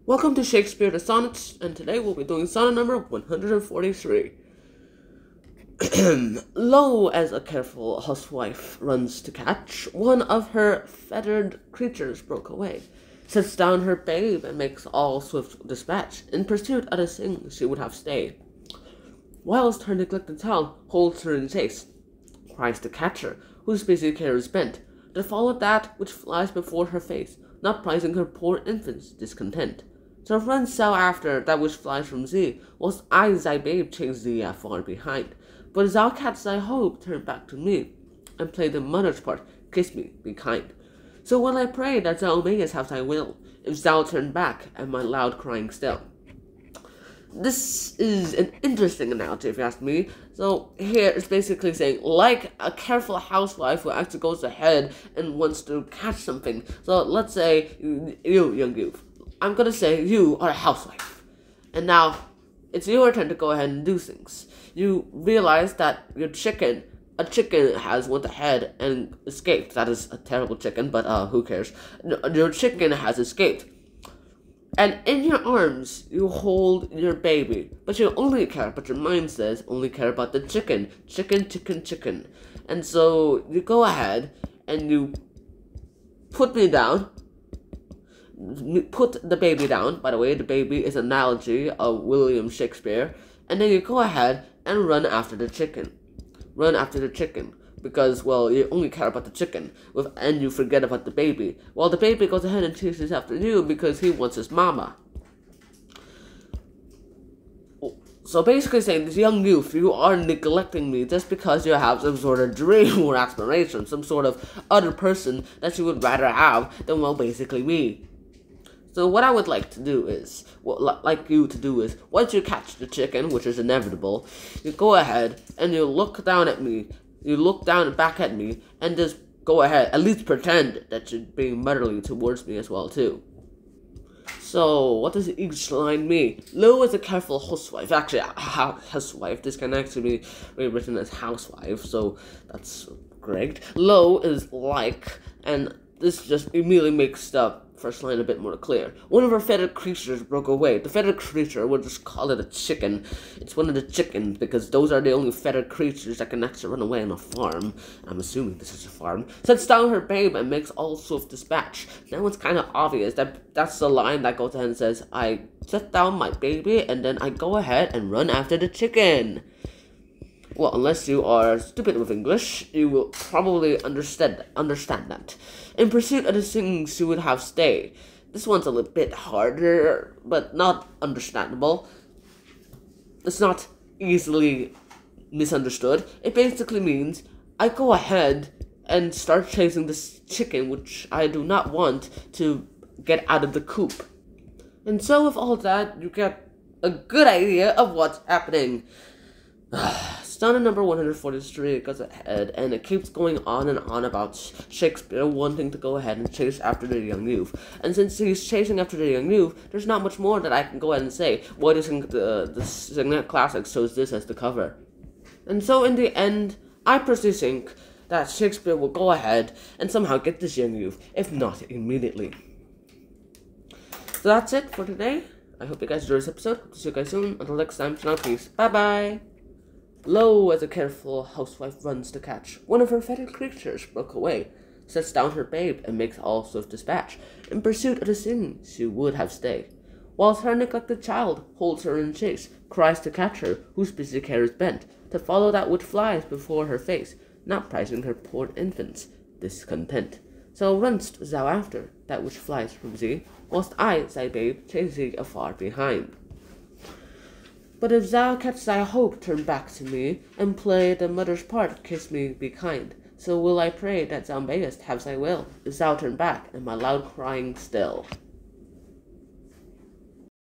Welcome to Shakespeare the Sonnets, and today we'll be doing sonnet number 143. Lo, as a careful housewife runs to catch, one of her feathered creatures broke away, sets down her babe and makes all swift dispatch. In pursuit of the thing she would have stayed, whilst her neglected child holds her in chase, cries to catch her, whose busy care is bent, to follow that which flies before her face, not prizing her poor infant's discontent. So runs thou after that which flies from thee, whilst I thy babe chase thee afar behind. But thou canst thy hope turn back to me, and play the mother's part, kiss me, be kind. So will I pray that thou mayest have thy will, if thou turn back at my loud crying still. This is an interesting analogy, if you ask me. So here it's basically saying, like a careful housewife who actually goes ahead and wants to catch something. So let's say, you young youth, I'm gonna say you are a housewife, and now it's your turn to go ahead and do things. You realize that a chicken has went ahead and escaped. That is a terrible chicken, but who cares? Your chicken has escaped. And in your arms, you hold your baby, but your mind says only care about the chicken. Chicken. And so you go ahead and you put me down, put the baby down. By the way, the baby is an analogy of William Shakespeare. And then you go ahead and run after the chicken. Because, well, you only care about the chicken, and you forget about the baby. Well, the baby goes ahead and chases after you because he wants his mama. So basically saying, this young youth, you are neglecting me just because you have some sort of dream or aspiration, some sort of other person that you would rather have than, well, basically me. So what I would like to do is, once you catch the chicken, which is inevitable, you go ahead and you look down at me. You look down and back at me, and just go ahead, at least pretend that you're being motherly towards me as well, too. So, what does each line mean? Lo is a careful housewife. Actually, housewife. This can actually be rewritten as housewife, so that's great. Lo is like, and this just immediately makes the first line a bit more clear. One of her feathered creatures broke away. The feathered creature, we'll just call it a chicken. It's one of the chickens, because those are the only feathered creatures that can actually run away on a farm. I'm assuming this is a farm. Sets down her babe and makes all swift dispatch. Now it's kind of obvious that that's the line that goes ahead and says, I set down my baby, and then I go ahead and run after the chicken. Well, unless you are stupid with English, you will probably understand that. In pursuit of the things you would have stay. This one's a little bit harder, but not understandable. It's not easily misunderstood. It basically means I go ahead and start chasing this chicken, which I do not want to get out of the coop. And so with all that, you get a good idea of what's happening. Sonnet number 143 goes ahead, and it keeps going on and on about Shakespeare wanting to go ahead and chase after the young youth. And since he's chasing after the young youth, there's not much more that I can go ahead and say. Why do you think the Sonnet Classics chose this as the cover? And so in the end, I personally think that Shakespeare will go ahead and somehow get this young youth, if not immediately. So that's it for today. I hope you guys enjoyed this episode. Hope to see you guys soon. Until next time, peace. Bye-bye. Lo, as a careful housewife runs to catch, one of her feathered creatures broke away, sets down her babe and makes all swift dispatch. In pursuit of the thing she would have stay, whilst her neglected child holds her in chase, cries to catch her, whose busy care is bent, to follow that which flies before her face, not prizing her poor infant's discontent. So runst thou after that which flies from thee, whilst I, thy babe, chase thee afar behind. But if thou canst thy hope turn back to me, and play the mother's part, kiss me, be kind. So will I pray that thou mayest have thy will, if thou turn back, and my loud crying still.